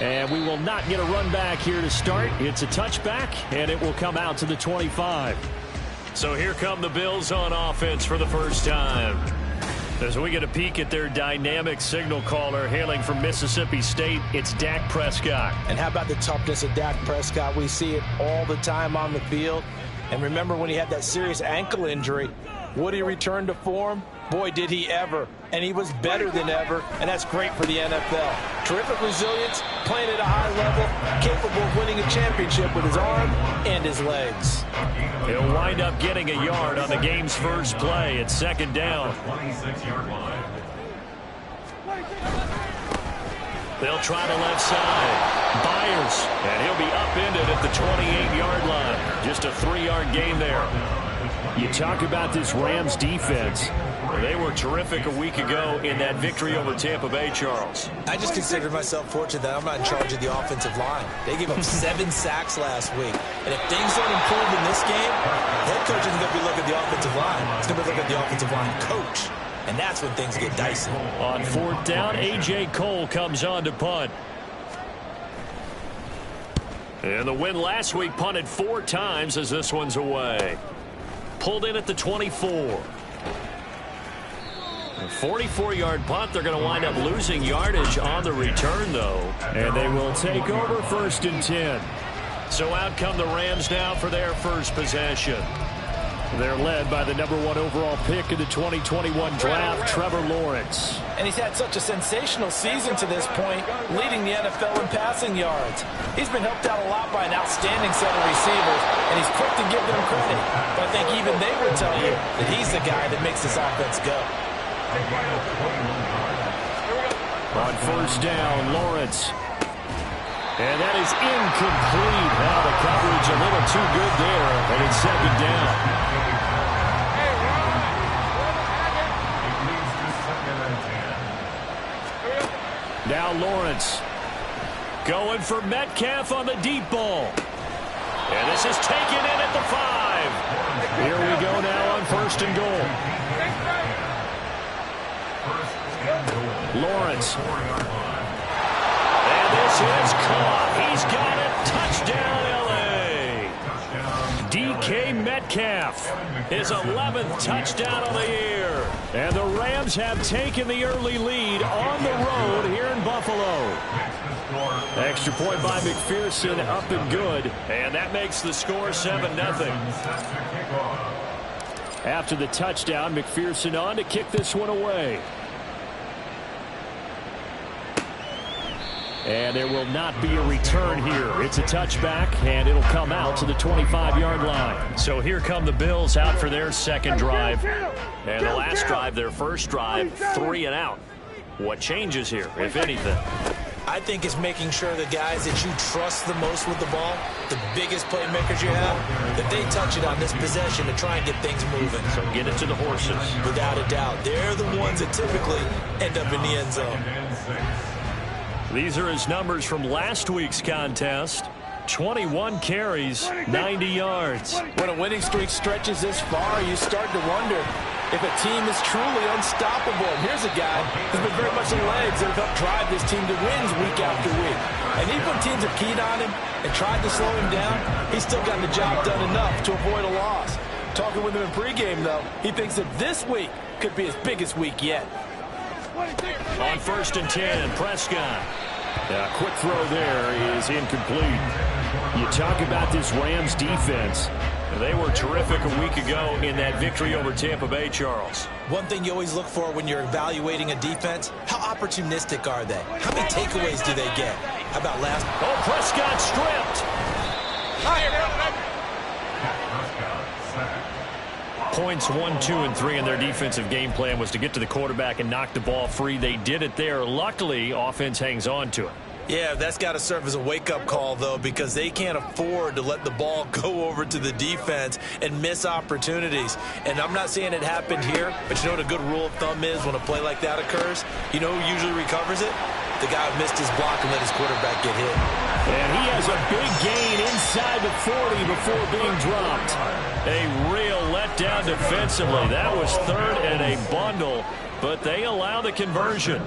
And we will not get a run back here to start. It's a touchback, and it will come out to the 25. So here come the Bills on offense for the first time. As we get a peek at their dynamic signal caller hailing from Mississippi State, it's Dak Prescott. And how about the toughness of Dak Prescott? We see it all the time on the field. And remember when he had that serious ankle injury, would he return to form? Boy, did he ever. And he was better than ever, and that's great for the NFL. Terrific resilience, playing at a high level, capable of winning a championship with his arm and his legs. He'll wind up getting a yard on the game's first play at second down. They'll try the left side. Byers, and he'll be upended at the 28-yard line. Just a 3-yard gain there. You talk about this Rams defense. They were terrific a week ago in that victory over Tampa Bay, Charles. I just consider myself fortunate that I'm not in charge of the offensive line. They gave up 7 sacks last week. And if things don't improve in this game, head coach isn't going to be looking at the offensive line. He's going to be looking at the offensive line coach. And that's when things get dicey. On 4th down, A.J. Cole comes on to punt. And the win last week punted 4 times as this one's away. Pulled in at the 24. A 44-yard punt. They're going to wind up losing yardage on the return, though. And they will take over 1st and 10. So out come the Rams now for their first possession. They're led by the #1 overall pick in the 2021 draft, Trevor Lawrence. And he's had such a sensational season to this point, leading the NFL in passing yards. He's been helped out a lot by an outstanding set of receivers, and he's quick to give them credit. But I think even they would tell you that he's the guy that makes this offense go. On 1st down, Lawrence. And that is incomplete. Now the coverage a little too good there, and it's 2nd down. Now Lawrence going for Metcalf on the deep ball. And this is taken in at the 5. Here we go now on 1st and goal. Lawrence. And this is caught. He's got it. Touchdown, L.A. DK Metcalf, his 11th touchdown of the year. And the Rams have taken the early lead on the road here in Buffalo. Extra point by McPherson, up and good. And that makes the score 7-0. After the touchdown, McPherson on to kick this one away. And there will not be a return here. It's a touchback, and it'll come out to the 25-yard line. So here come the Bills out for their second drive. And the last drive, their first drive, 3 and out. What changes here, if anything? I think it's making sure the guys that you trust the most with the ball, the biggest playmakers you have, that they touch it on this possession to try and get things moving. So get it to the horses. Without a doubt. They're the ones that typically end up in the end zone. These are his numbers from last week's contest. 21 carries, 90 yards. When a winning streak stretches this far, you start to wonder if a team is truly unstoppable. And here's a guy who's been very much the legs that have helped drive this team to wins week after week. And even when teams have keyed on him and tried to slow him down, he's still gotten the job done enough to avoid a loss. Talking with him in pregame, though, he thinks that this week could be his biggest week yet. On 1st and 10, Prescott. Quick throw there is incomplete. You talk about this Rams defense. They were terrific a week ago in that victory over Tampa Bay, Charles. One thing you always look for when you're evaluating a defense, how opportunistic are they? How many takeaways do they get? How about last? Oh, Prescott stripped. Points 1, 2, and 3 in their defensive game plan was to get to the quarterback and knock the ball free. They did it there. Luckily, offense hangs on to it. Yeah, that's got to serve as a wake-up call, though, because they can't afford to let the ball go over to the defense and miss opportunities. And I'm not saying it happened here, but you know what a good rule of thumb is when a play like that occurs? You know who usually recovers it? The guy who missed his block and let his quarterback get hit. And he has a big gain inside the 40 before being dropped. A real letdown defensively. That was 3rd and a bundle, but they allow the conversion.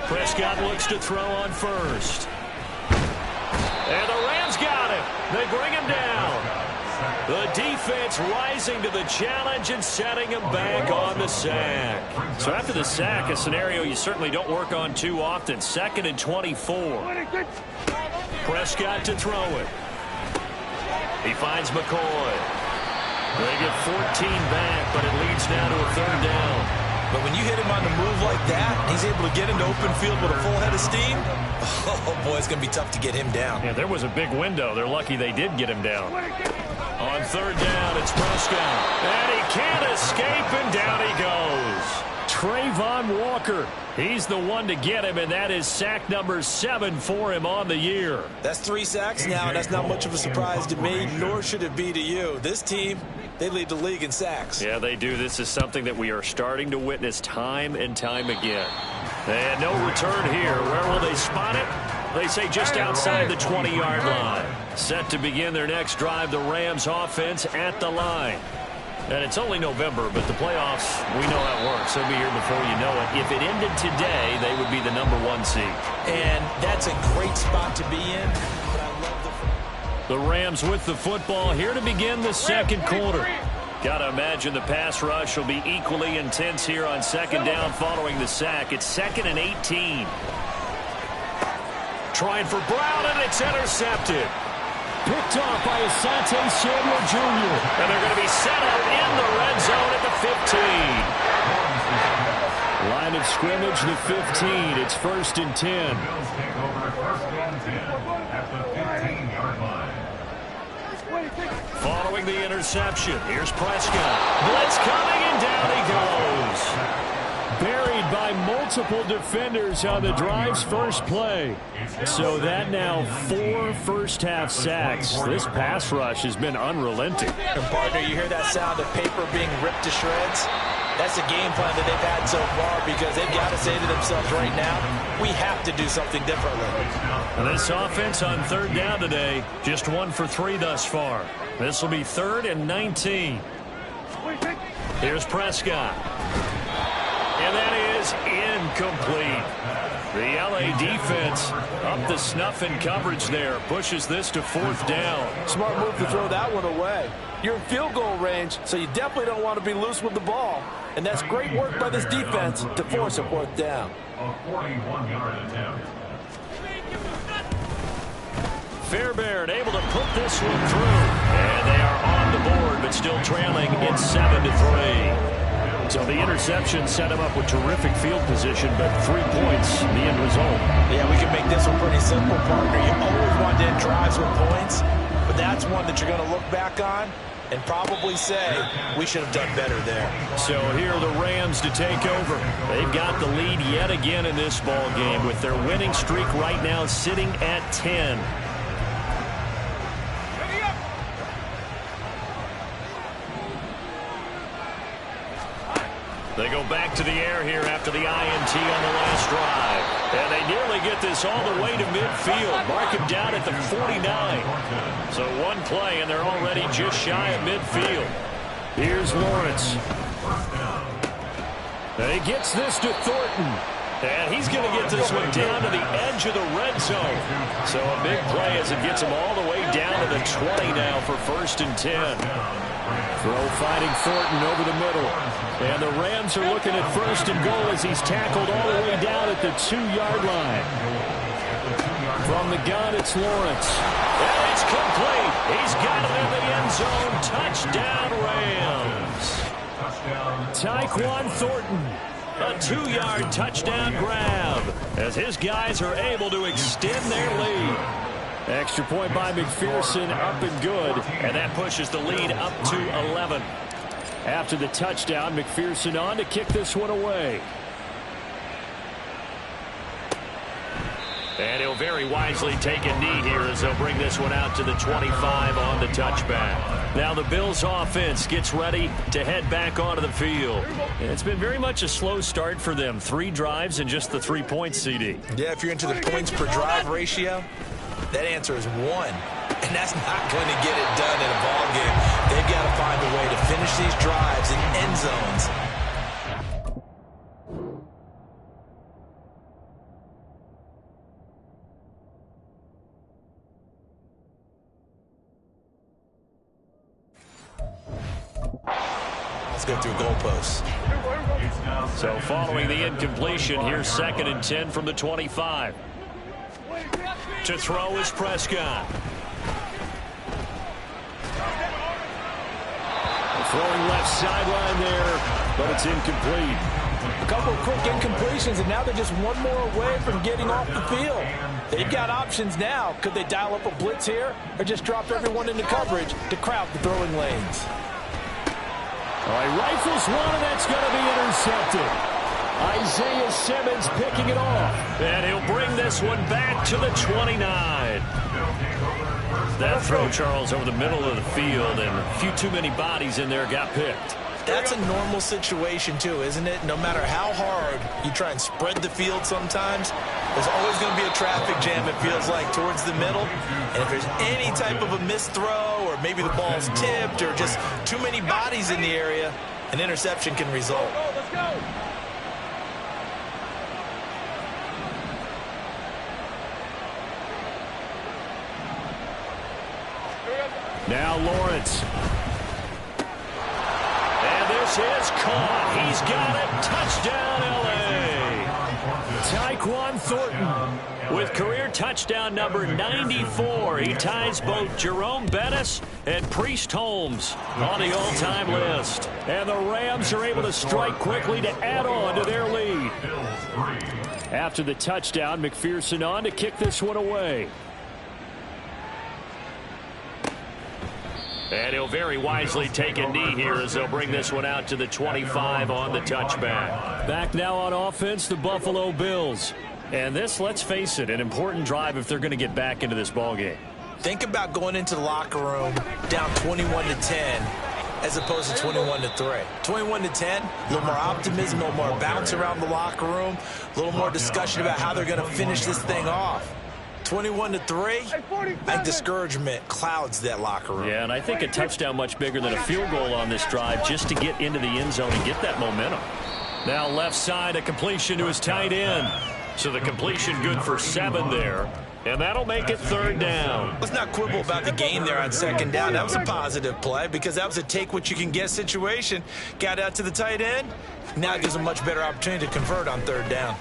Prescott looks to throw on first. And the Rams got him. They bring him down. The defense rising to the challenge and setting him back on the sack. So after the sack, a scenario you certainly don't work on too often. 2nd and 24. Prescott to throw it. He finds McCoy. They get 14 back, but it leads now to a 3rd down. But when you hit him on the move like that, he's able to get into open field with a full head of steam. Oh, boy, it's going to be tough to get him down. Yeah, there was a big window. They're lucky they did get him down. On 3rd down, it's Prescott. And he can't escape, and down he goes. Trayvon Walker. He's the one to get him, and that is sack number 7 for him on the year. That's 3 sacks now, and that's not much of a surprise to me, nor should it be to you. This team, they lead the league in sacks. Yeah, they do. This is something that we are starting to witness time and time again. And no return here. Where will they spot it? They say just outside the 20-yard line. Set to begin their next drive, the Rams offense at the line. And it's only November, but the playoffs, we know how it works. They'll be here before you know it. If it ended today, they would be the number 1 seed. And that's a great spot to be in. But I love the Rams with the football here to begin the 2nd quarter. Got to imagine the pass rush will be equally intense here on 2nd down following the sack. It's 2nd and 18. Trying for Brown, and it's intercepted. Picked off by Asante Samuel Jr. And they're going to be set up in the red zone at the 15. Line of scrimmage, the 15. It's 1st and 10. Following the interception, here's Prescott. Blitz coming, and down he goes. Buried by multiple defenders on the drive's first play. So that now 4 first-half sacks. This pass rush has been unrelenting. And partner, you hear that sound of paper being ripped to shreds? That's the game plan that they've had so far, because they've got to say to themselves right now, we have to do something differently. And this offense on 3rd down today, just 1 for 3 thus far. This will be 3rd and 19. Here's Prescott. And that is incomplete. The LA defense up the snuff in coverage there. Pushes this to 4th down. Smart move to throw that one away. You're in field goal range, so you definitely don't want to be loose with the ball. And that's great work by this defense to force a 4th down. A 41-yard attempt. Fairbairn able to put this one through. And they are on the board, but still trailing. It's 7-3. So the interception set him up with terrific field position, but 3 points, the end result. Yeah, we can make this one pretty simple, partner. You always want to end drives with points, but that's one that you're going to look back on and probably say, we should have done better there. So here are the Rams to take over. They've got the lead yet again in this ball game with their winning streak right now sitting at 10. They go back to the air here after the INT on the last drive. And they nearly get this all the way to midfield. Mark him down at the 49. So 1 play, and they're already just shy of midfield. Here's Lawrence. And he gets this to Thornton. And he's going to get this one down to the edge of the red zone. So a big play as it gets him all the way down to the 20 now for 1st and 10. Throw fighting Thornton over the middle. And the Rams are looking at 1st and goal as he's tackled all the way down at the 2-yard line. From the gun, it's Lawrence. And it's complete. He's got it in the end zone. Touchdown, Rams. Tyquan Thornton. A 2-yard touchdown grab as his guys are able to extend their lead. Extra point by McPherson, up and good, and that pushes the lead up to 11. After the touchdown, McPherson on to kick this one away. And he'll very wisely take a knee here as they'll bring this one out to the 25 on the touchback. Now the Bills offense gets ready to head back onto the field. And it's been very much a slow start for them. 3 drives and just the 3 points, CD. Yeah, if you're into the points per drive ratio, that answer is 1. And that's not going to get it done in a ball game. They've got to find a way to finish these drives in end zones. balls go through goalposts. So following the incompletion, here's 2nd and 10 from the 25. To throw is Prescott. Throwing left sideline there, but it's incomplete. A couple of quick incompletions, and now they're just one more away from getting off the field. They've got options now. Could they dial up a blitz here or just drop everyone into coverage to crowd the throwing lanes? All right, rifles one, and that's going to be intercepted. Isaiah Simmons picking it off. And he'll bring this one back to the 29. That throw, Charles, over the middle of the field, and a few too many bodies in there got picked. That's a normal situation, too, isn't it? No matter how hard you try and spread the field sometimes, there's always going to be a traffic jam, it feels like, towards the middle. And if there's any type of a missed throw or maybe the ball's tipped or just too many bodies in the area, an interception can result. Let's go. Now Lawrence. And this is caught. He's got it. Touchdown, L.A. Tyquan Thornton with career touchdown number 94. He ties both Jerome Bettis and Priest Holmes on the all-time list. And the Rams are able to strike quickly to add on to their lead. After the touchdown, McPherson on to kick this one away. And he'll very wisely take a knee here as they'll bring this one out to the 25 on the touchback. Back now on offense, the Buffalo Bills. And this, let's face it, an important drive if they're going to get back into this ballgame. Think about going into the locker room down 21-10 as opposed to 21-3. 21-10, a little more optimism, a little more bounce around the locker room, a little more discussion about how they're going to finish this thing off. 21-3, I think discouragement clouds that locker room. Yeah, and I think a touchdown much bigger than a field goal on this drive just to get into the end zone and get that momentum. Now left side, a completion to his tight end. So the completion good for 7 there. And that'll make it 3rd down. Let's not quibble about the gain there on 2nd down. That was a positive play because that was a take-what-you-can-get situation. Got out to the tight end. Now it gives a much better opportunity to convert on 3rd down.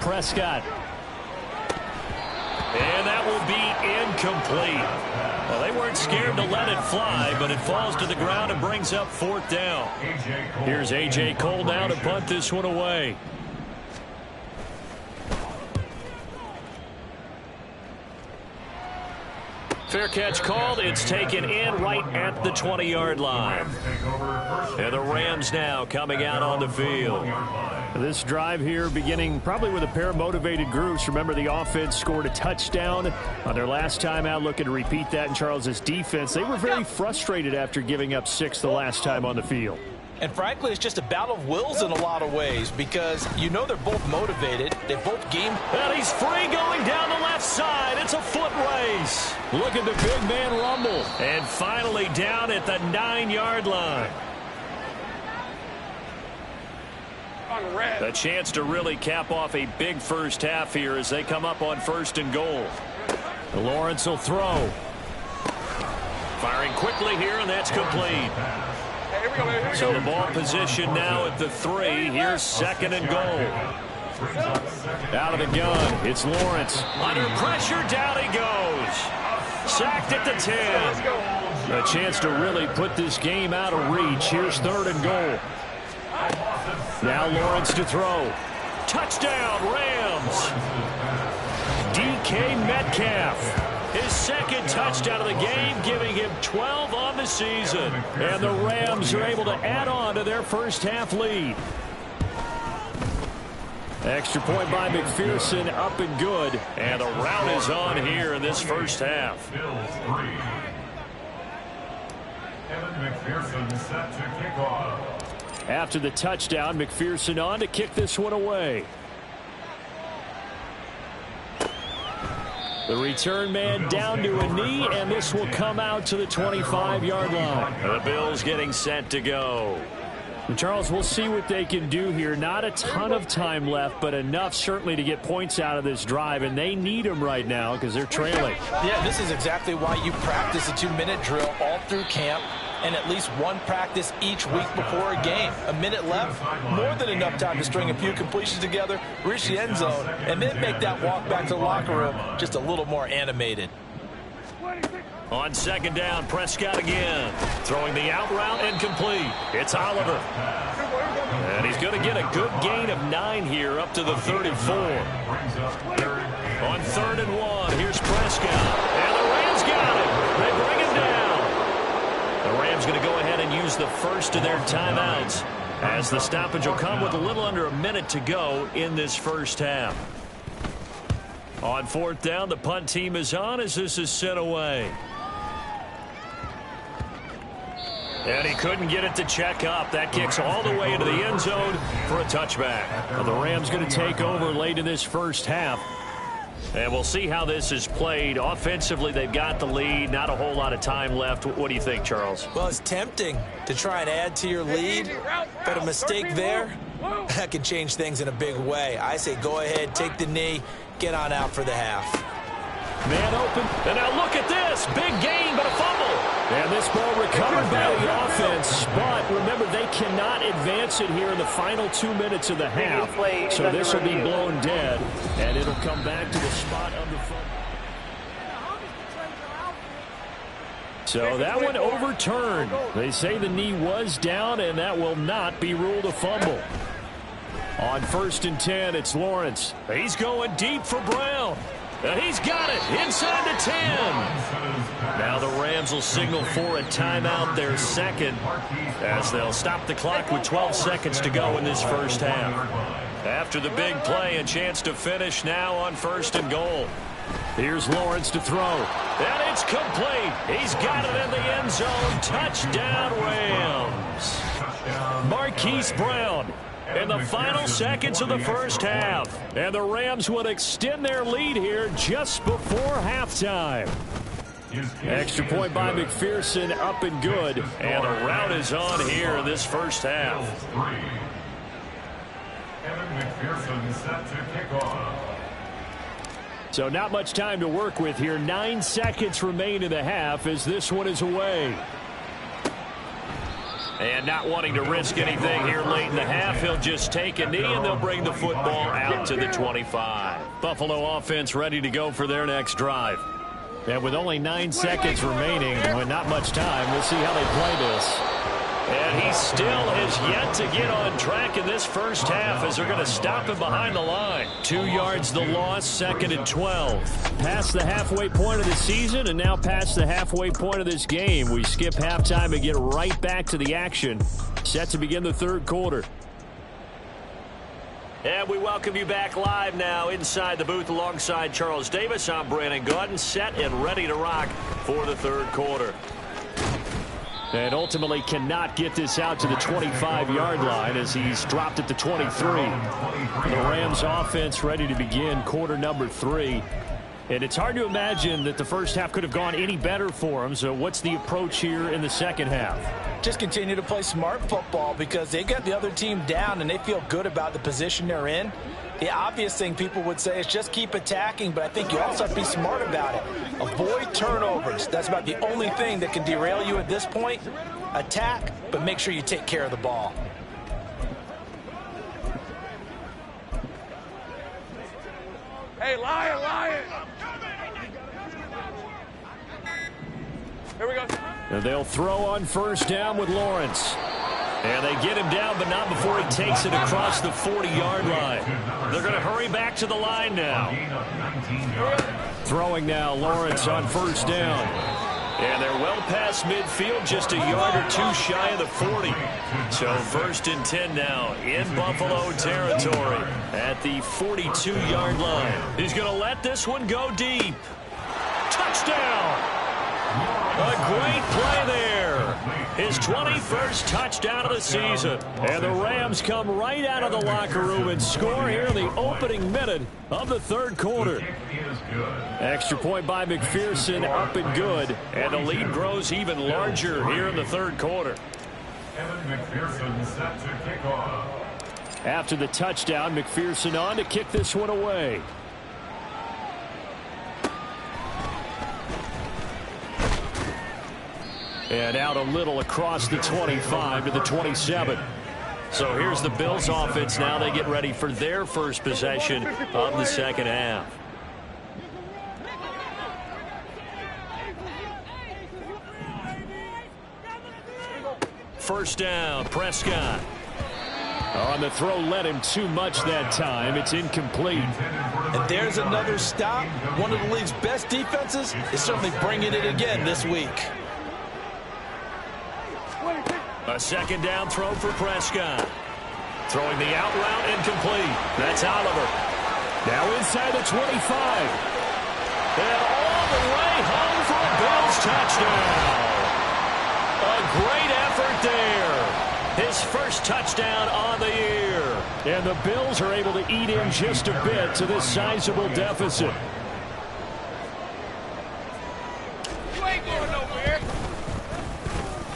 Prescott. And that will be incomplete. Well, they weren't scared to let it fly, but it falls to the ground and brings up 4th down. Here's A.J. Cole now to punt this one away. Fair catch called. It's taken in right at the 20-yard line. And the Rams now coming out on the field. This drive here beginning probably with a pair of motivated groups. Remember, the offense scored a touchdown on their last time out, looking to repeat that in Charles's defense. They were very frustrated after giving up 6 the last time on the field. And frankly, it's just a battle of wills in a lot of ways because you know they're both motivated. They both game. And he's free going down the left side. It's a foot race. Look at the big man rumble. And finally down at the 9-yard line. A chance to really cap off a big first half here as they come up on 1st and goal. Lawrence will throw. Firing quickly here, and that's complete. So the ball position now at the 3. Here's 2nd and goal. Out of the gun, it's Lawrence. Under pressure, down he goes. Sacked at the 10. A chance to really put this game out of reach. Here's 3rd and goal. Now Lawrence to throw. Touchdown, Rams. DK Metcalf. His 2nd touchdown of the game, giving him 12 on the season. And the Rams are able to add on to their first half lead. Extra point by McPherson, up and good. And the rout is on here in this first half. Bills 3. Evan McPherson set to kick off. After the touchdown, McPherson on to kick this one away. The return man down to a knee, and this will come out to the 25-yard line. The Bills getting set to go. And Charles, we'll see what they can do here. Not a ton of time left, but enough certainly to get points out of this drive, and they need them right now because they're trailing. Yeah, this is exactly why you practice a 2-minute drill all through camp. and at least one practice each week before a game. A minute left, more than enough time to string a few completions together, reach the end zone, and then make that walk back to the locker room just a little more animated. On second down, Prescott again. Throwing the out route and complete. It's Oliver. And he's going to get a good gain of 9 here up to the 34. On 3rd and 1, here's Prescott. And the Rams got him. They bring him down. The Rams going to go ahead and use the first of their timeouts, as the stoppage will come with a little under a minute to go in this first half. On 4th down, the punt team is on as this is sent away. And he couldn't get it to check up. That kicks all the way into the end zone for a touchback. Well, the Rams going to take over late in this first half. And we'll see how this is played. Offensively, they've got the lead. Not a whole lot of time left. What do you think, Charles? Well, it's tempting to try and add to your lead, but a mistake there, that can change things in a big way. I say go ahead, take the knee, get on out for the half. Man open. And now look at this. Big gain, but a fumble. And this ball recovered by the offense. But remember, they cannot advance it here in the final 2 minutes of the half. So this will be blown dead. And it'll come back to the spot of the fumble. So that one overturned. They say the knee was down, and that will not be ruled a fumble. On 1st and 10, it's Lawrence. He's going deep for Brown. And he's got it inside the 10. Now the Rams will signal for a timeout, their second, as they'll stop the clock with 12 seconds to go in this first half. After the big play, a chance to finish now on 1st and goal. Here's Lawrence to throw. And it's complete. He's got it in the end zone. Touchdown, Rams. Marquise Brown in the final seconds of the first half. And the Rams would extend their lead here just before halftime. Extra point by McPherson, up and good. And the route is on here in this first half. McPherson set to kick off. So not much time to work with here. 9 seconds remain in the half as this one is away. And not wanting to risk anything here late in the half, he'll just take a knee and they'll bring the football out to the 25. Buffalo offense ready to go for their next drive. And with only 9 seconds remaining, with not much time, we'll see how they play this. And he still has yet to get on track in this first half as they're going to stop him behind the line. 2 yards the loss, 2nd and 12. Past the halfway point of the season and now past the halfway point of this game. We skip halftime and get right back to the action. Set to begin the 3rd quarter. And we welcome you back live now inside the booth alongside Charles Davis. I'm Brandon Gaudin, set and ready to rock for the 3rd quarter. And ultimately cannot get this out to the 25-yard line as he's dropped at the 23. The Rams offense ready to begin quarter number 3. And it's hard to imagine that the first half could have gone any better for them. So what's the approach here in the second half? Just continue to play smart football because they got the other team down and they feel good about the position they're in. The obvious thing people would say is just keep attacking, but I think you also have to be smart about it. Avoid turnovers. That's about the only thing that can derail you at this point. Attack, but make sure you take care of the ball. Hey, Lion! Here we go. And they'll throw on 1st down with Lawrence. And they get him down, but not before he takes it across the 40-yard line. They're going to hurry back to the line now. Throwing now, Lawrence on 1st down. And they're well past midfield, just a yard or 2 shy of the 40. So 1st and 10 now in Buffalo territory at the 42-yard line. He's going to let this one go deep. Touchdown! A great play there. His 21st touchdown of the season. And the Rams come right out of the locker room and score here in the opening minute of the 3rd quarter. Extra point by McPherson, up and good. And the lead grows even larger here in the 3rd quarter. McPherson set to kick off. After the touchdown, McPherson on to kick this one away. And out a little across the 25 to the 27. So here's the Bills offense now. They get ready for their first possession of the second half. First down, Prescott. On the throw, led him too much that time. It's incomplete. And there's another stop. One of the league's best defenses is certainly bringing it again this week. A second down throw for Prescott. Throwing the out route, incomplete. That's Oliver. Now inside the 25. And all the way home for a Bills touchdown. A great effort there. His first touchdown on the year. And the Bills are able to eat in just a bit to this sizable deficit.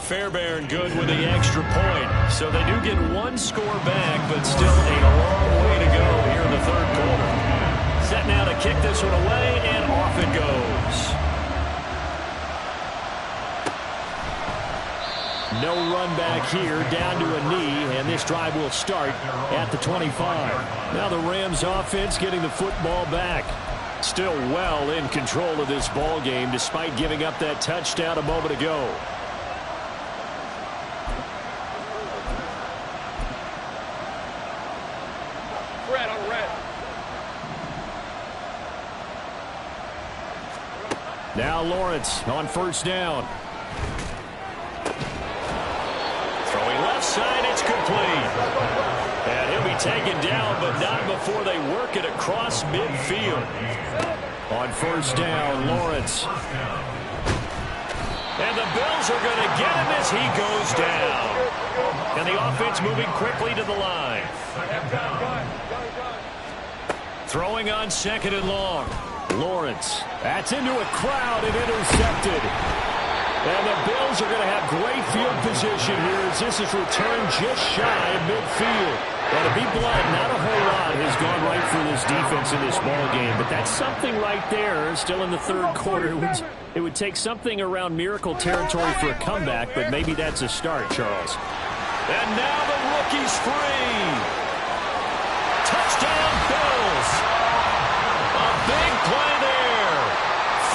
Fairbairn good with the extra point. So they do get one score back, but still a long way to go here in the third quarter. Set now to kick this one away, and off it goes. No run back here, down to a knee, and this drive will start at the 25. Now the Rams offense getting the football back. Still well in control of this ball game despite giving up that touchdown a moment ago. Red on red. Now Lawrence on first down. Throwing left side, it's complete. And he'll be taken down, but not before they work it across midfield. On first down, Lawrence. And the Bills are going to get him as he goes down. And the offense moving quickly to the line. Throwing on second and long. Lawrence. That's into a crowd and intercepted. And the Bills are going to have great field position here as this is returned just shy of midfield. And to be blunt, not a whole lot has gone right for this defense in this ball game. But that's something right there. Still in the third quarter. It would take something around miracle territory for a comeback, but maybe that's a start, Charles. And now the rookie's free. Touchdown, Bills. A big play there.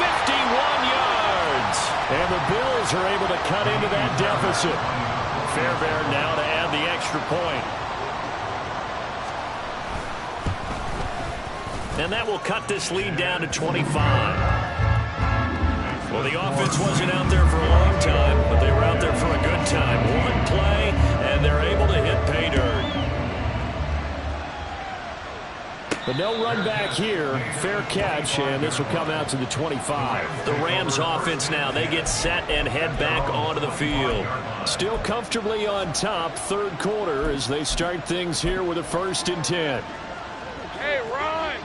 51 yards. And the Bills are able to cut into that deficit. Fairbairn now to add the extra point. And that will cut this lead down to 25. Well, the offense wasn't out there for a long time, but they were out there for a good time. One play, and they're able to hit pay dirt. But no run back here. Fair catch, and this will come out to the 25. The Rams offense now, they get set and head back onto the field. Still comfortably on top, third quarter, as they start things here with a 1st and 10. Hey, run!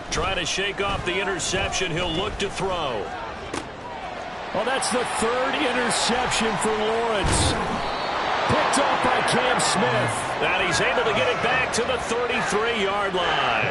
Trying to shake off the interception. He'll look to throw. Well, that's the 3rd interception for Lawrence. Picked off by Cam Smith. And he's able to get it back to the 33-yard line.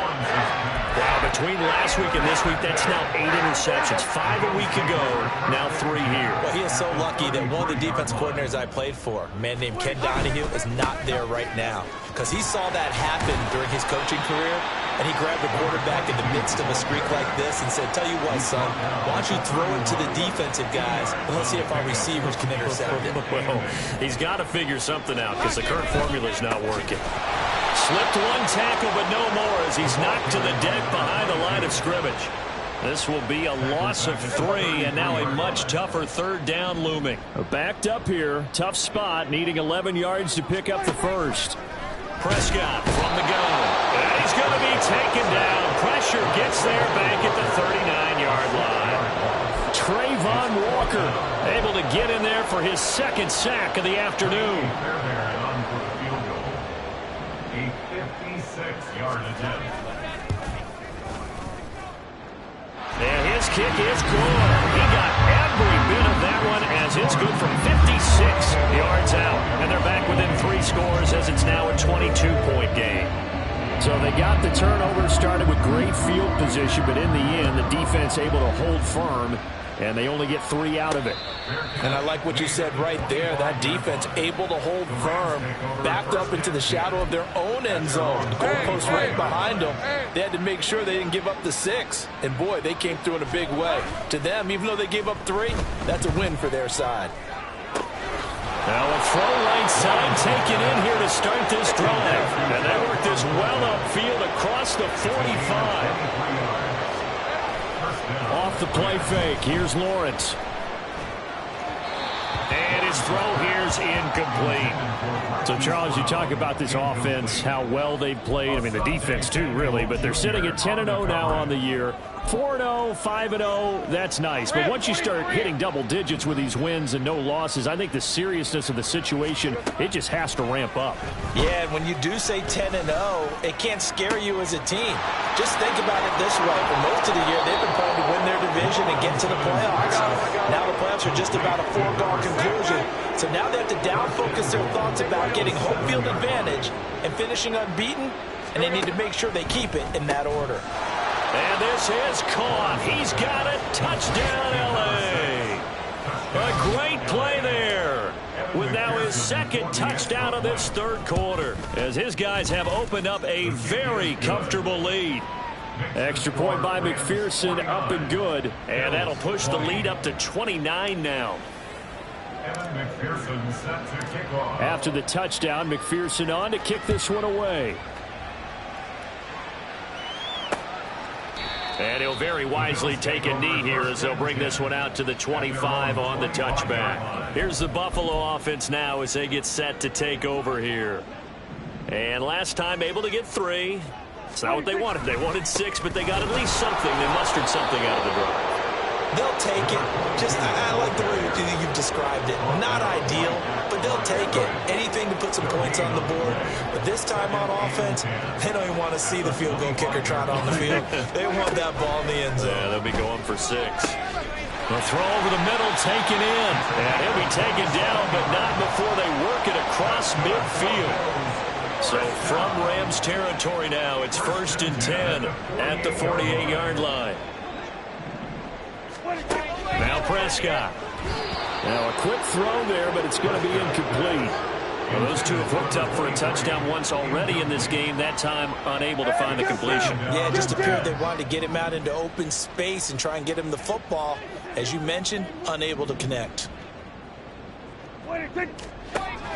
Wow, between last week and this week, that's now 8 interceptions. 5 a week ago, now 3 here. Well, he is so lucky that one of the defense coordinators I played for, a man named Ken Donahue, is not there right now. Because he saw that happen during his coaching career, and he grabbed the quarterback in the midst of a streak like this and said, tell you what, son, why don't you throw it to the defensive guys, and let's see if our receivers can intercept it. Well, he's got to figure something out because the current formula is not working. Slipped one tackle, but no more as he's knocked to the deck behind the line of scrimmage. This will be a loss of 3, and now a much tougher 3rd down looming. Backed up here, tough spot, needing 11 yards to pick up the first. Prescott from the gun. And he's going to be taken down. Pressure gets there back at the 39-yard line. Trayvon Walker able to get in there for his 2nd sack of the afternoon. A 56-yard attempt. And his kick is good. He got every bit of that one as it's good from 56 yards out. And they're back within 3 scores as it's now a 22-point game. So they got the turnover, started with great field position, but in the end, the defense able to hold firm, and they only get 3 out of it. And I like what you said right there. That defense able to hold firm, backed up into the shadow of their own end zone. The goalpost right behind them. They had to make sure they didn't give up the 6. And, boy, they came through in a big way. To them, even though they gave up 3, that's a win for their side. Now a throw right side taken in here to start this drive. And they work this well upfield across the 45. Off the play fake. Here's Lawrence. And his throw here's incomplete. So, Charles, you talk about this offense, how well they've played. I mean, the defense, too, really. But they're sitting at 10-0 now on the year. 4-0, 5-0, that's nice. But once you start hitting double digits with these wins and no losses, I think the seriousness of the situation, it just has to ramp up. Yeah, and when you do say 10-0, it can't scare you as a team. Just think about it this way. For most of the year, they've been trying to win their division and get to the playoffs. Now the playoffs are just about a foregone conclusion. So now they have to down-focus their thoughts about getting home field advantage and finishing unbeaten, and they need to make sure they keep it in that order. And this is caught. He's got it. Touchdown, L.A. A great play there with now his second touchdown of this third quarter as his guys have opened up a very comfortable lead. Extra point by McPherson, up and good. And that'll push the lead up to 29 now. After the touchdown, McPherson on to kick this one away. And he'll very wisely take a knee here as they'll bring this one out to the 25 on the touchback. Here's the Buffalo offense now as they get set to take over here. And last time able to get 3. It's not what they wanted. They wanted 6, but they got at least something. They mustered something out of the drive. They'll take it. I like the way you've described it. Not ideal, but they'll take it. Anything to put some points on the board. But this time on offense, they don't even want to see the field goal kicker trot on the field. They want that ball in the end zone. Yeah, they'll be going for 6. The throw over the middle, taken in. And he'll be taken down, but not before they work it across midfield. So from Rams territory now, it's 1st and 10 at the 48-yard line. Now Prescott. Now a quick throw there, but it's going to be incomplete. Well, those two have hooked up for a touchdown once already in this game, that time unable to find the completion. Yeah, it just appeared they wanted to get him out into open space and try and get him the football. As you mentioned, unable to connect.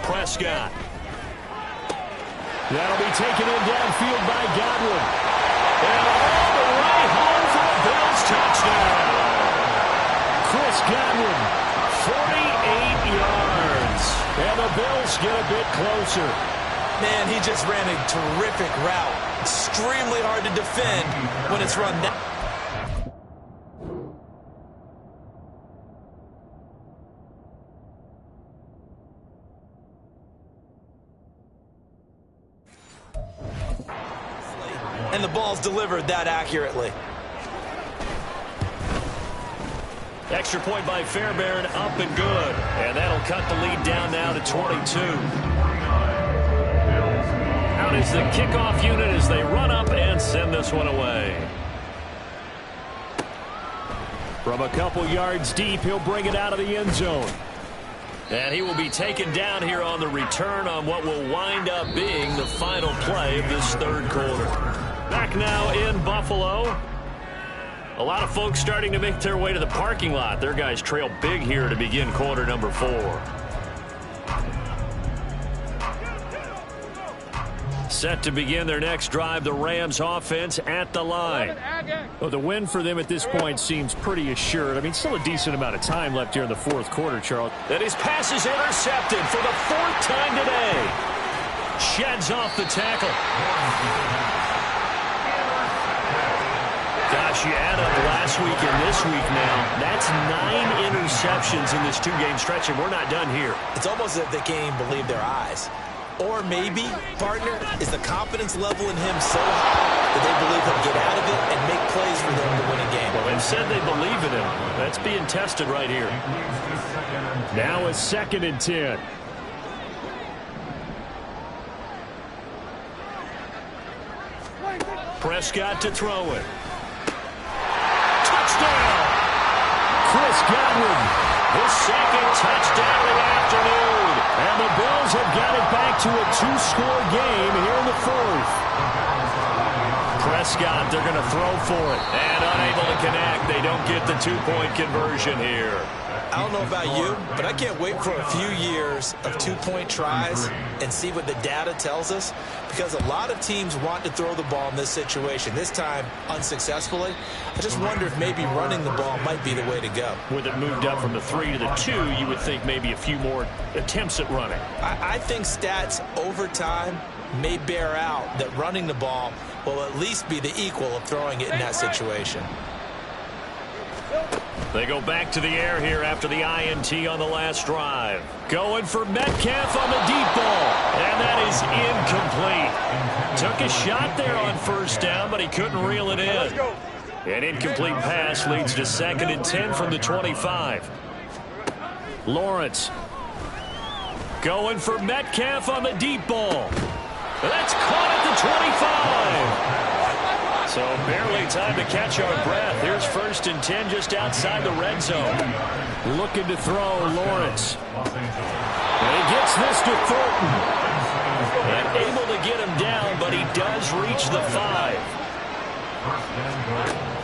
Prescott. That'll be taken in downfield by Godwin. And all the way home for a Bills touchdown. Chris Godwin, 48 yards. And the Bills get a bit closer. Man, he just ran a terrific route. Extremely hard to defend when it's run down. And the ball's delivered that accurately. Extra point by Fairbairn, up and good. And that'll cut the lead down now to 22. Out is the kickoff unit as they run up and send this one away. From a couple yards deep, he'll bring it out of the end zone. And he will be taken down here on the return on what will wind up being the final play of this third quarter. Back now in Buffalo. A lot of folks starting to make their way to the parking lot. Their guys trail big here to begin quarter number 4. Set to begin their next drive, the Rams offense at the line. Well, the win for them at this point seems pretty assured. I mean, still a decent amount of time left here in the fourth quarter, Charles. And his pass is intercepted for the 4th time today. Sheds off the tackle. Gosh, you add up last week and this week now. That's 9 interceptions in this 2-game stretch, and we're not done here. It's almost as if they can't even believe their eyes. Or maybe, partner, is the confidence level in him so high that they believe he'll get out of it and make plays for them to win a game. Well, they've said they believe in him. That's being tested right here. Now it's 2nd and 10. Prescott to throw it. Touchdown! Chris Godwin, his second touchdown of the afternoon. And the Bills have got it back to a 2-score game here in the fourth. Prescott, they're going to throw for it. And unable to connect. They don't get the 2-point conversion here. I don't know about you, but I can't wait for a few years of 2-point tries and see what the data tells us, because a lot of teams want to throw the ball in this situation. This time, unsuccessfully. I just wonder if maybe running the ball might be the way to go. With it moved up from the 3 to the 2, you would think maybe a few more attempts at running. I think stats over time may bear out that running the ball will at least be the equal of throwing it in that situation. They go back to the air here after the INT on the last drive. Going for Metcalf on the deep ball. And that is incomplete. Took a shot there on first down, but he couldn't reel it in. An incomplete pass leads to 2nd and 10 from the 25. Lawrence going for Metcalf on the deep ball. That's caught at the 25. So barely time to catch our breath. Here's 1st and 10 just outside the red zone. Looking to throw, Lawrence. And he gets this to Thornton. And able to get him down, but he does reach the 5.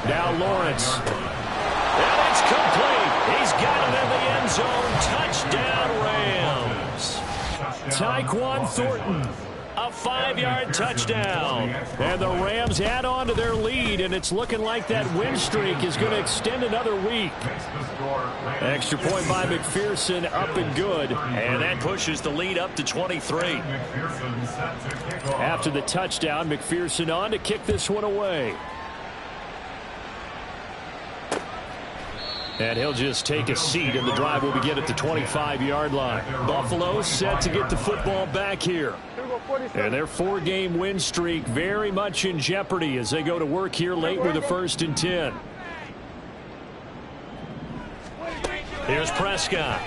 Now Lawrence. And it's complete. He's got it in the end zone. Touchdown, Rams. Tyquan Thornton. A 5-yard touchdown. And the Rams add on to their lead, and it's looking like that win streak is going to extend another week. Extra point by McPherson, up and good. And that pushes the lead up to 23. After the touchdown, McPherson on to kick this one away. And he'll just take a seat, and the drive will begin at the 25-yard line. Buffalo set to get the football back here. And their 4-game win streak very much in jeopardy as they go to work here late with a 1st and 10. Here's Prescott.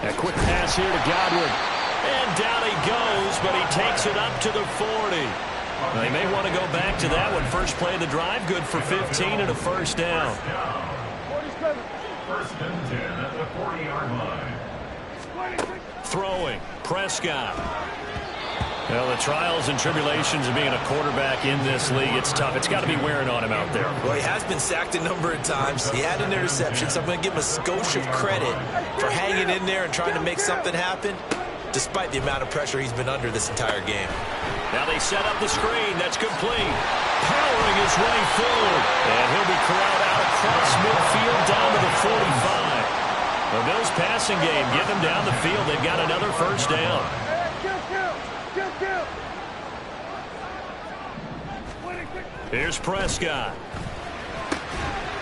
A quick pass here to Godwin. And down he goes, but he takes it up to the 40. Well, they may want to go back to that one. First play of the drive, good for 15 and a 1st down. 1st and 10 at the 40-yard line. Throwing, Prescott. Well, the trials and tribulations of being a quarterback in this league, it's tough. It's got to be wearing on him out there. Well, he has been sacked a number of times. He had an interception, so I'm going to give him a skosh of credit for hanging in there and trying to make something happen, despite the amount of pressure he's been under this entire game. Now they set up the screen. That's complete. Powering his way forward. And he'll be corralled out across midfield down to the 45. The Bills passing game, get them down the field. They've got another 1st down. Here's Prescott.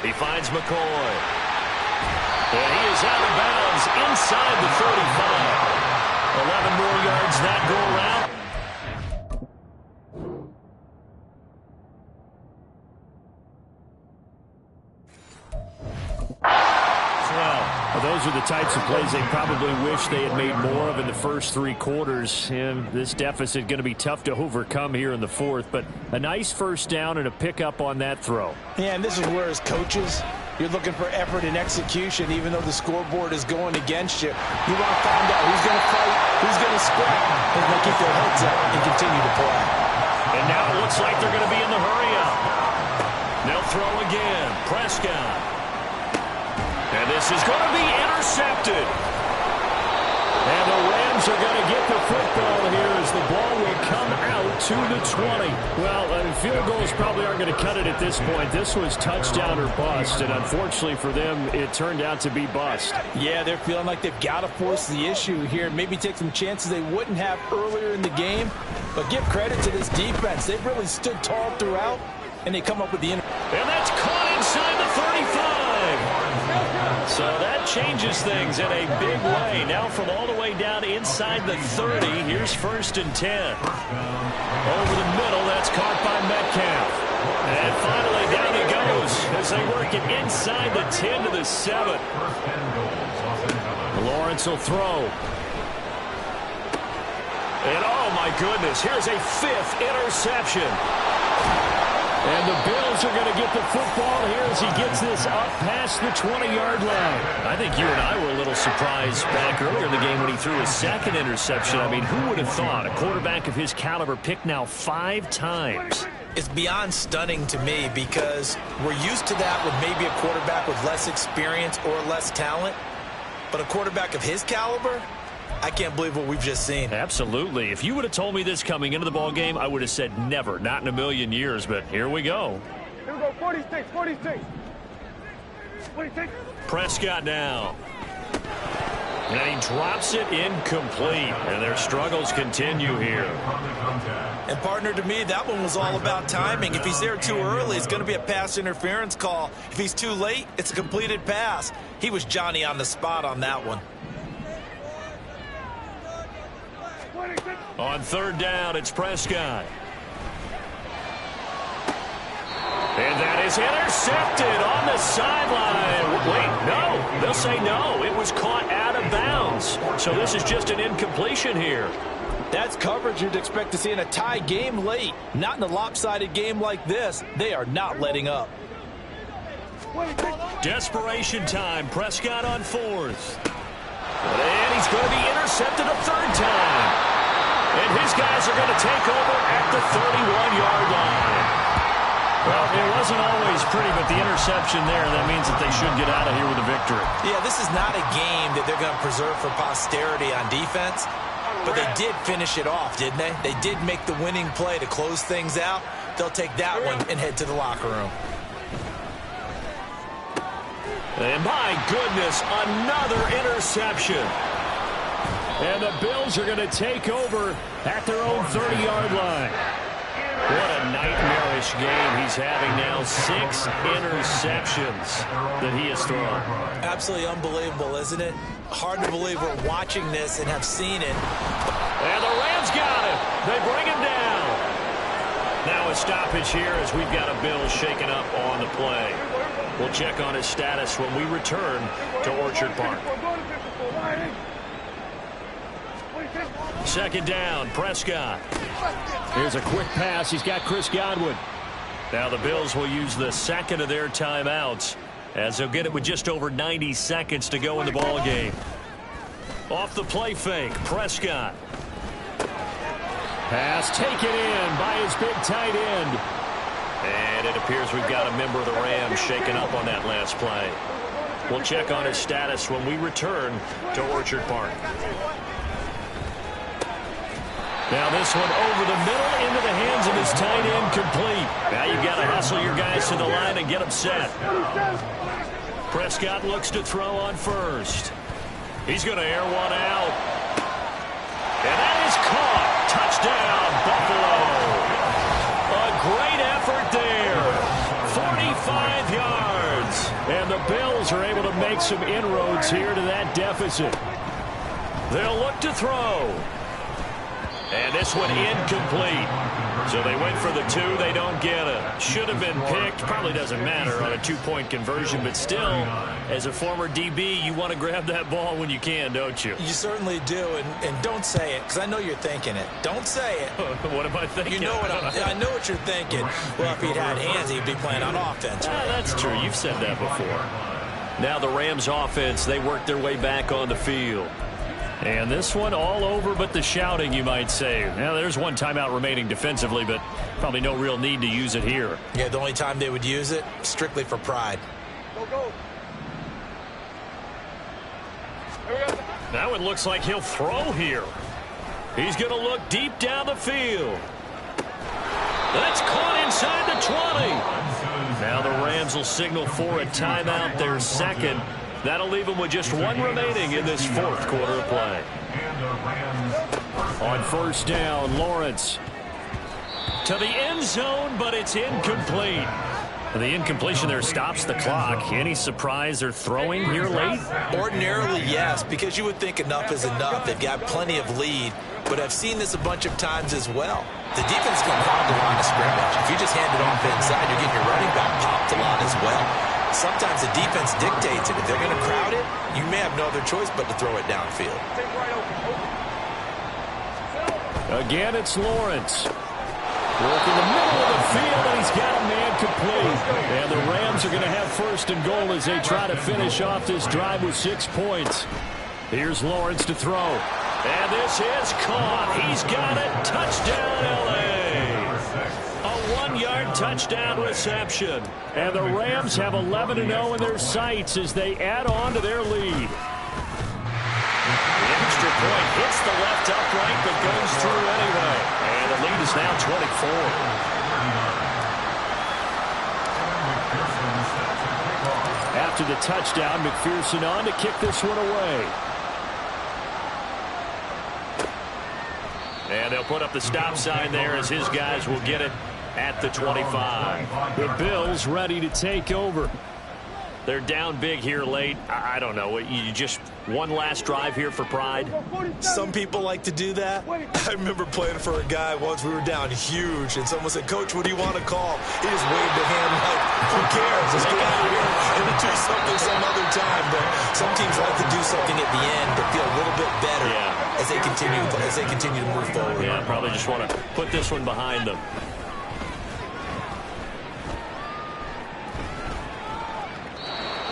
He finds McCoy. And he is out of bounds inside the 45. 11 more yards that go around. Those are the types of plays they probably wish they had made more of in the first 3 quarters. And this deficit going to be tough to overcome here in the 4th. But a nice 1st down and a pickup on that throw. Yeah, and this is where as coaches, you're looking for effort and execution, even though the scoreboard is going against you. You want to find out who's going to fight, who's going to scrap, and they keep their heads up and continue to play. And now it looks like they're going to be in the hurry-up. They'll throw again. Prescott. And this is going to be intercepted. And the Rams are going to get the football here as the ball will come out to the 20. Well, field goals probably aren't going to cut it at this point. This was touchdown or bust, and unfortunately for them, it turned out to be bust. Yeah, they're feeling like they've got to force the issue here. Maybe take some chances they wouldn't have earlier in the game. But give credit to this defense. They've really stood tall throughout, and they come up with the... And that's caught inside the 35. So that changes things in a big way. Now from all the way down inside the 30, here's 1st and 10. Over the middle, that's caught by Metcalf. And finally down he goes as they work it inside the 10 to the 7. Lawrence will throw. And oh my goodness, here's a 5th interception. And the Bills are going to get the football here as he gets this up past the 20-yard line. I think you and I were a little surprised back earlier in the game when he threw his second interception. I mean, who would have thought a quarterback of his caliber picked now 5 times? It's beyond stunning to me because we're used to that with maybe a quarterback with less experience or less talent. But a quarterback of his caliber, I can't believe what we've just seen. Absolutely. If you would have told me this coming into the ball game, I would have said never, not in a million years. But here we go. Here we go, 46, 46. 46. Prescott now. And he drops it incomplete. And their struggles continue here. And, partner, to me, that one was all about timing. If he's there too early, it's going to be a pass interference call. If he's too late, it's a completed pass. He was Johnny on the spot on that one. On third down, it's Prescott. And that is intercepted on the sideline. Wait, no. They'll say no. It was caught out of bounds. So this is just an incompletion here. That's coverage you'd expect to see in a tie game late. Not in a lopsided game like this. They are not letting up. Desperation time. Prescott on fourth. And he's going to be intercepted a third time. And his guys are going to take over at the 31-yard line. Well, it wasn't always pretty, but the interception there, that means that they should get out of here with a victory. Yeah, this is not a game that they're going to preserve for posterity on defense, but they did finish it off, didn't they? They did make the winning play to close things out. They'll take that one and head to the locker room. And my goodness, another interception. And the Bills are going to take over at their own 30-yard line. What a nightmarish game he's having now. 6 interceptions that he has thrown. Absolutely unbelievable, isn't it? Hard to believe we're watching this and have seen it. And the Rams got him. They bring him down. Now a stoppage here as we've got a Bill shaken up on the play. We'll check on his status when we return to Orchard Park. Second down, Prescott. Here's a quick pass. He's got Chris Godwin. Now the Bills will use the second of their timeouts as they'll get it with just over 90 seconds to go in the ball game. Off the play fake, Prescott. Pass taken in by his big tight end. And it appears we've got a member of the Rams shaken up on that last play. We'll check on his status when we return to Orchard Park. Now this one over the middle into the hands of his tight end, complete. Now you've got to hustle your guys to the line and get them set. Prescott looks to throw on first. He's going to air one out. And that is caught. Touchdown, Buffalo. A great effort there. 45 yards. And the Bills are able to make some inroads here to that deficit. They'll look to throw. And this one incomplete. So they went for the 2. They don't get it. Should have been picked. Probably doesn't matter on a 2-point conversion. But still, as a former DB, you want to grab that ball when you can, don't you? You certainly do. And don't say it, because I know you're thinking it. Don't say it. What am I thinking? You know what I know what you're thinking. Well, if he'd had hands, he'd be playing on offense. Right? That's true. You've said that before. Now the Rams offense, they work their way back on the field. And this one all over but the shouting, you might say. Now, there's one timeout remaining defensively, but probably no real need to use it here. Yeah, the only time they would use it, strictly for pride. Go, go. Now it looks like he'll throw here. He's going to look deep down the field. That's caught inside the 20. Now the Rams will signal for a timeout, their second. That'll leave them with just one remaining in this fourth quarter of play. On first down, Lawrence to the end zone, but it's incomplete. The incompletion there stops the clock. Any surprise they're throwing here late? Ordinarily, yes, because you would think enough is enough. They've got plenty of lead, but I've seen this a bunch of times as well. The defense is going to hog the line of scrimmage. If you just hand it off inside, you're getting your running back popped a lot as well. Sometimes the defense dictates it. If they're going to crowd it, you may have no other choice but to throw it downfield. Again, it's Lawrence. Working the middle of the field, and he's got a man incomplete. And the Rams are going to have first and goal as they try to finish off this drive with 6 points. Here's Lawrence to throw. And this is caught. He's got it. Touchdown, L.A. A 1-yard touchdown reception. And the Rams have 11-0 in their sights as they add on to their lead. The extra point hits the left upright but goes through anyway. And the lead is now 24. After the touchdown, McPherson on to kick this one away. And they'll put up the stop sign there as his guys will get it at the 25. The Bills ready to take over. They're down big here late. I don't know. You just one last drive here for pride? Some people like to do that. I remember playing for a guy once. We were down huge, and someone said, "Coach, what do you want to call?" He just waved a hand like, "Who cares? Let's get out of here and do something some other time." But some teams like to do something at the end to feel a little bit better as they continue to move forward. Yeah, probably just want to put this one behind them.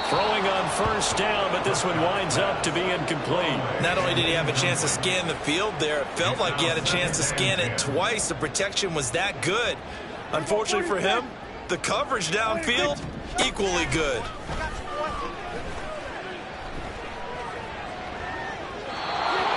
Throwing on first down, but this one winds up to be incomplete. Not only did he have a chance to scan the field there, it felt like he had a chance to scan it twice. The protection was that good. Unfortunately for him, the coverage downfield, equally good.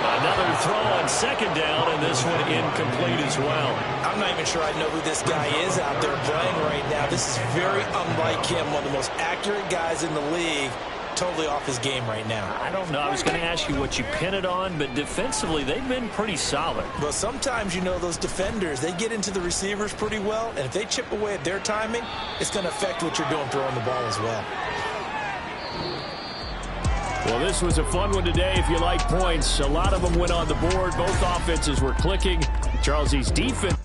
Another throw on second down, and this one incomplete as well. I'm not even sure I know who this guy is out there playing right now. This is very unlike him, one of the most accurate guys in the league. Totally off his game right now. I don't know. I was going to ask you what you pin it on, but defensively, they've been pretty solid. Well, sometimes, you know, those defenders, they get into the receivers pretty well, and if they chip away at their timing, it's going to affect what you're doing throwing the ball as well. Well, this was a fun one today if you like points. A lot of them went on the board. Both offenses were clicking. Charles East defense.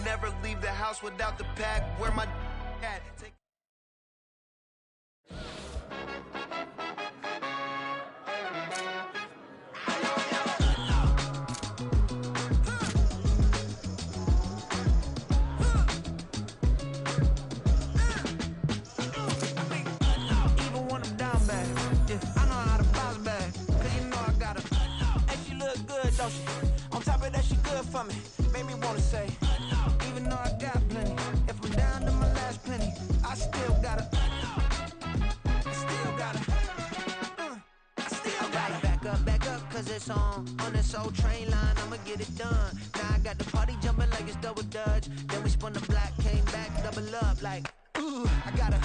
Never leave the house without the pack. Where my at? On top of that, she good for me. Made me wanna say, even though I got plenty, if I'm down to my last penny, I still gotta back up, cause it's on this old train line, I'ma get it done. Now I got the party jumping like it's double dutch. Then we spun the block, came back, double up like, ooh, I got a,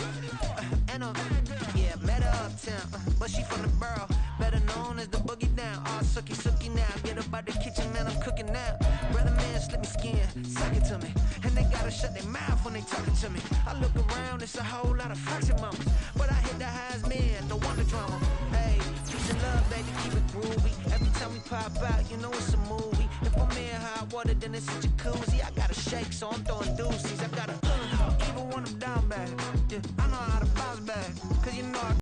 yeah, met her uptown, but she from the borough, better known as the boogie down. All sucky now, get up out the kitchen, man, I'm cooking now. Brother man, slip me skin, suck it to me, and they gotta shut their mouth when they talking to me. I look around, it's a whole lot of foxy mamas, but I hit the highs, man, don't want the drama. Hey, peace and love, baby, keep it groovy. Every time we pop out, you know it's a movie. If I'm in hot water, then it's a jacuzzi. I gotta shake, so I'm throwing deuces.